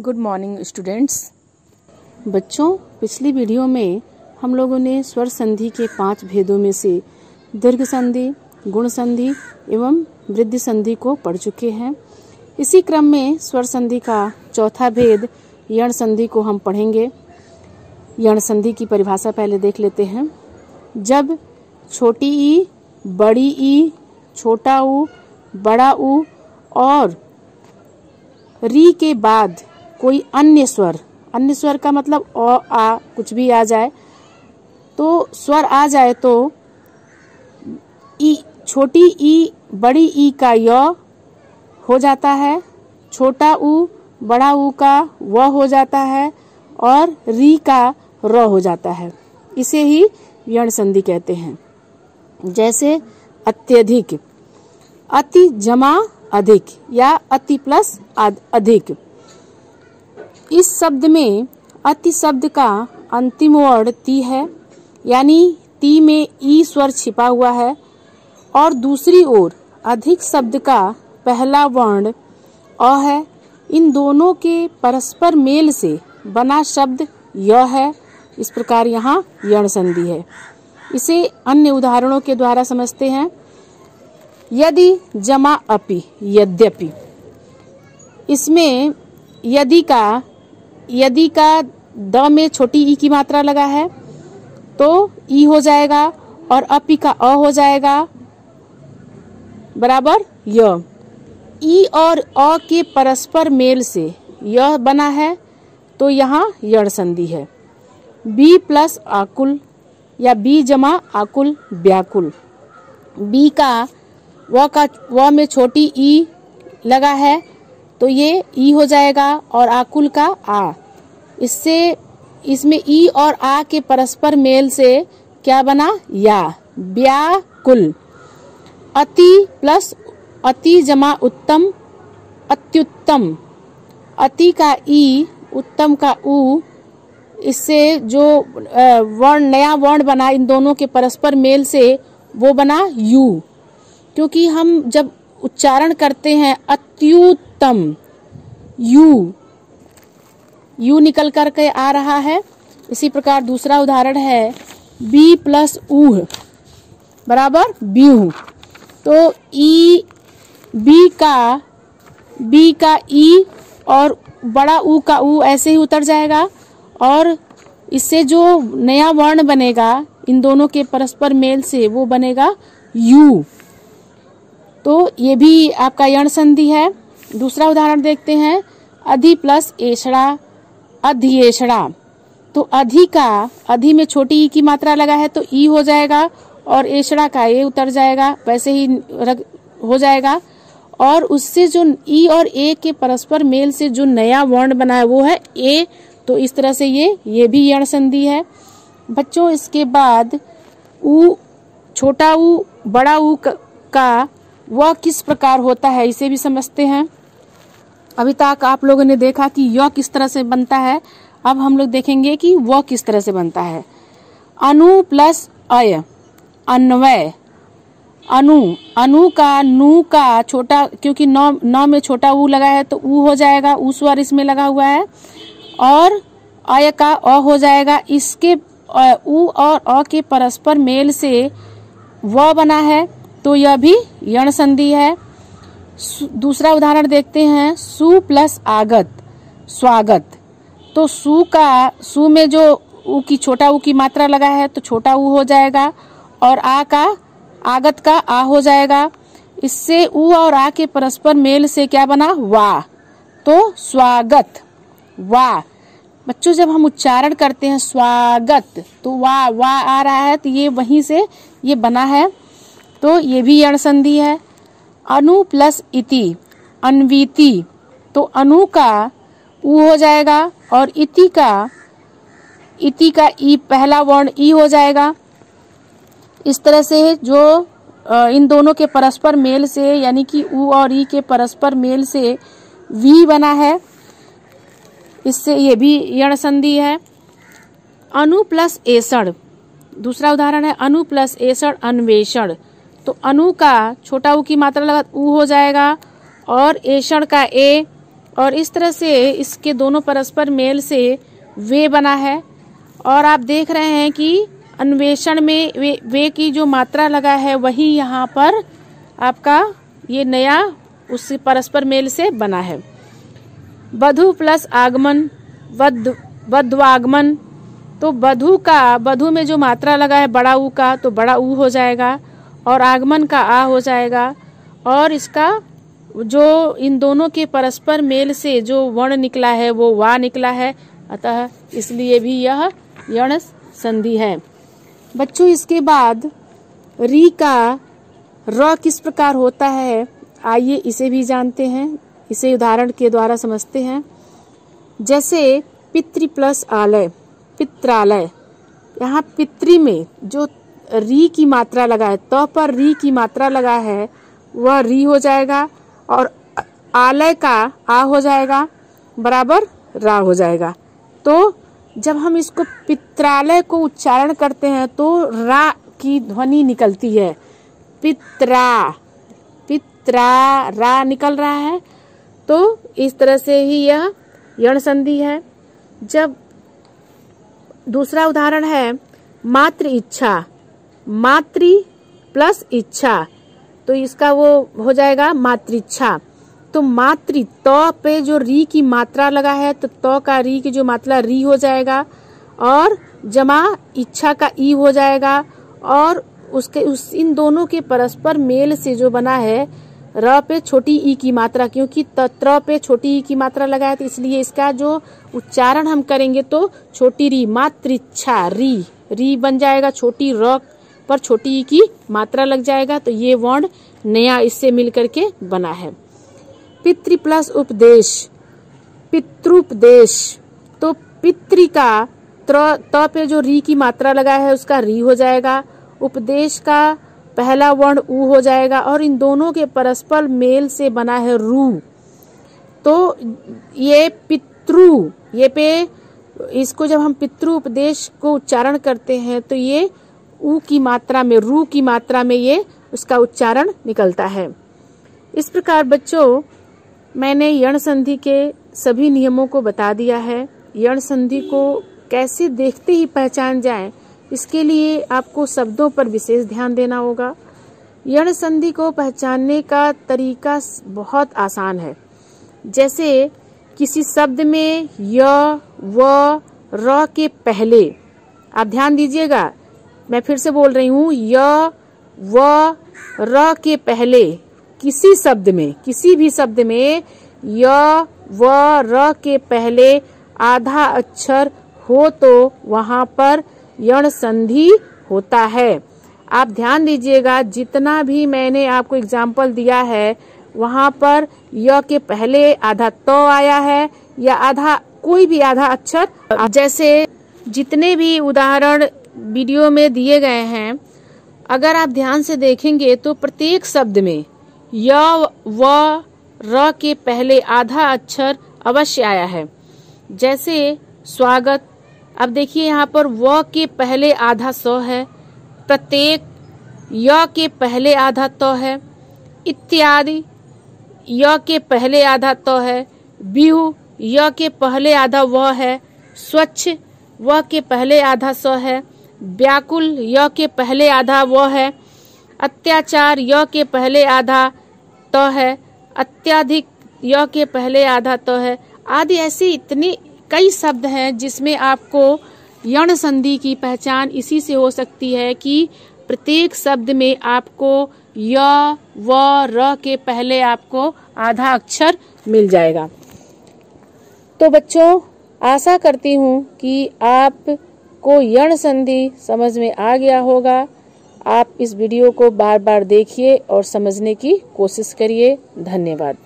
Good morning students. बच्चों, पिछली video में हम लोगों ने स्वर संधि के 5 भेदों में से दीर्घ संधि, गुण संधि एवं वृद्धि संधि को पढ़ चुके हैं। इसी क्रम में स्वर संधि का चौथा भेद यण संधि को हम पढ़ेंगे। यण संधि की परिभाषा पहले देख लेते हैं। जब छोटी ई, बड़ी ई, छोटा ऊ, बड़ा ऊ और री के बाद कोई अन्य स्वर का मतलब अ, आ कुछ भी आ जाए, तो स्वर आ जाए तो ई, छोटी ई, बड़ी ई का य हो जाता है, छोटा ऊ, बड़ा ऊ का व हो जाता है और री का र हो जाता है। इसे ही यण संधि कहते हैं। जैसे अत्यधिक, अति जमा अधिक या अति प्लस अधिक। इस शब्द में अति शब्द का अंतिम वर्ण ती है, यानी ती में ई स्वर छिपा हुआ है, और दूसरी ओर अधिक शब्द का पहला वर्ण अ है। इन दोनों के परस्पर मेल से बना शब्द य है। इस प्रकार यहाँ यण संधि है। इसे अन्य उदाहरणों के द्वारा समझते हैं। यदि जमा अपि, यद्यपि। इसमें यदि का द में छोटी ई की मात्रा लगा है तो ई हो जाएगा और अपि का अ हो जाएगा बराबर य। ई और अ के परस्पर मेल से यह बना है तो यहाँ यण संधि है। बी प्लस आकुल या बी जमा आकुल, व्याकुल। बी का व में छोटी ई लगा है तो ये ई हो जाएगा और आकुल का आ। इसमें ई और आ के परस्पर मेल से क्या बना, या, व्याकुल। अति प्लस अति जमा उत्तम, अत्युत्तम। अति का ई, उत्तम का उ, इससे जो नया वर्ण बना इन दोनों के परस्पर मेल से वो बना यू। क्योंकि हम जब उच्चारण करते हैं अत्युत्तम, यू निकल करके आ रहा है। इसी प्रकार दूसरा उदाहरण है बी प्लस ऊह बराबर ब्यूह। तो ई, बी का ई और बड़ा ऊ का ऊ ऐसे ही उतर जाएगा और इससे जो नया वर्ण बनेगा इन दोनों के परस्पर मेल से वो बनेगा यू। तो ये भी आपका यण संधि है। दूसरा उदाहरण देखते हैं। अधि प्लस एषणा, अधिएषणा। तो अधि में छोटी ई की मात्रा लगा है तो ई हो जाएगा और एषणा का ए उतर जाएगा, वैसे ही हो जाएगा। और उससे जो ई और ए के परस्पर मेल से जो नया वर्ण बना है वो है ए। तो इस तरह से ये भी यण संधि है। बच्चों, इसके बाद ऊ, छोटा ऊ, बड़ा ऊ का वह किस प्रकार होता है इसे भी समझते हैं। अभी तक आप लोगों ने देखा कि यह किस तरह से बनता है, अब हम लोग देखेंगे कि वह किस तरह से बनता है। अनु प्लस अय, अन्वय। अनु का नू का छोटा, क्योंकि नौ में छोटा ऊ लगा है तो ऊ हो जाएगा, ऊ स्वर इसमें लगा हुआ है, और अय का अ हो जाएगा। इसके ऊ और अ के परस्पर मेल से व बना है तो यह भी यण संधि है। दूसरा उदाहरण देखते हैं। सु प्लस आगत, स्वागत। तो सु में जो ऊ की छोटा ऊ की मात्रा लगा है तो छोटा ऊ हो जाएगा और आगत का आ हो जाएगा। इससे ऊ और आ के परस्पर मेल से क्या बना, वा। तो स्वागत, वा। बच्चों, जब हम उच्चारण करते हैं स्वागत तो वा आ रहा है तो ये वहीं से ये बना है, तो ये भी यण संधि है। अनु प्लस इति, अन्वीति। तो अनु का ऊ हो जाएगा और इति का ई पहला वर्ण ई हो जाएगा। इस तरह से जो इन दोनों के परस्पर मेल से, यानी कि ऊ और ई के परस्पर मेल से वी बना है, इससे ये भी यण संधि है। अनु प्लस एषण। दूसरा उदाहरण है अनु प्लस एषण, अन्वेषण। तो अनु का छोटा ऊ की मात्रा लगा ऊ हो जाएगा और एषण का ए और इस तरह से इसके दोनों परस्पर मेल से वे बना है। और आप देख रहे हैं कि अन्वेषण में वे की जो मात्रा लगा है वही यहाँ पर आपका ये नया उस परस्पर मेल से बना है। वधु प्लस आगमन, वध्वागमन, तो वधु में जो मात्रा लगा है बड़ा ऊ का तो बड़ा ऊ हो जाएगा और आगमन का आ हो जाएगा। और इसका जो इन दोनों के परस्पर मेल से जो वर्ण निकला है वो वा निकला है, अतः इसलिए भी यह यण संधि है। बच्चों इसके बाद री का र किस प्रकार होता है आइए इसे भी जानते हैं, इसे उदाहरण के द्वारा समझते हैं। जैसे पितृ प्लस आलय, पित्रालय, यहाँ पितृ में जो री की मात्रा लगा है तो पर री की मात्रा लगा है वह री हो जाएगा और आलय का आ हो जाएगा बराबर रा हो जाएगा। तो जब हम इसको पित्रालय को उच्चारण करते हैं तो रा की ध्वनि निकलती है, पित्रा पित्रा रा निकल रहा है। तो इस तरह से ही यह यण संधि है। जब दूसरा उदाहरण है मातृ इच्छा, मातृ प्लस इच्छा तो इसका वो हो जाएगा मातृच्छा। तो मातृ तो पे जो री की मात्रा लगा है तो का री की जो मात्रा री हो जाएगा और जमा इच्छा का ई हो जाएगा और इन दोनों के परस्पर मेल से जो बना है र पे छोटी ई की मात्रा, क्योंकि त्र पे छोटी ई की मात्रा लगा है तो इसलिए इसका जो उच्चारण हम करेंगे तो छोटी री, मातृच्छा, री बन जाएगा, छोटी र पर छोटी ई की मात्रा लग जाएगा। तो ये वर्ण नया इससे मिलकर के बना है। पितृ प्लस उपदेश, पितृपदेश, तो पितृ का त पे जो री की मात्रा लगा है उसका री हो जाएगा, उपदेश का पहला वर्ण ऊ हो जाएगा और इन दोनों के परस्पर मेल से बना है रू। तो ये पितृ, ये पे इसको जब हम पितृ उपदेश को उच्चारण करते हैं तो ये ऊ की मात्रा में, रू की मात्रा में ये उसका उच्चारण निकलता है। इस प्रकार बच्चों मैंने यण संधि के सभी नियमों को बता दिया है। यण संधि को कैसे देखते ही पहचान जाएं, इसके लिए आपको शब्दों पर विशेष ध्यान देना होगा। यण संधि को पहचानने का तरीका बहुत आसान है। जैसे किसी शब्द में य, व, र के पहले, आप ध्यान दीजिएगा मैं फिर से बोल रही हूँ, य, व, र के पहले किसी शब्द में, किसी भी शब्द में य, व, र के पहले आधा अक्षर हो तो वहां पर यण संधि होता है। आप ध्यान दीजिएगा जितना भी मैंने आपको एग्जाम्पल दिया है वहां पर य के पहले आधा तो आया है या आधा कोई भी आधा अक्षर, जैसे जितने भी उदाहरण वीडियो में दिए गए हैं अगर आप ध्यान से देखेंगे तो प्रत्येक शब्द में य, व, र के पहले आधा अक्षर अवश्य आया है। जैसे स्वागत, अब देखिए यहाँ पर व के पहले आधा स है, प्रत्येक य के पहले आधा तो है, इत्यादि य के पहले आधा तो है, बिहु य के पहले आधा व है, स्वच्छ व के पहले आधा स है, व्याकुल य के पहले आधा व है, अत्याचार य के पहले आधा तो है, अत्याधिक य के पहले आधा तो है, आदि ऐसे इतने कई शब्द हैं जिसमें आपको यण संधि की पहचान इसी से हो सकती है कि प्रत्येक शब्द में आपको य, व, र के पहले आपको आधा अक्षर मिल जाएगा। तो बच्चों आशा करती हूँ कि आपको यण संधि समझ में आ गया होगा। आप इस वीडियो को बार बार देखिए और समझने की कोशिश करिए। धन्यवाद।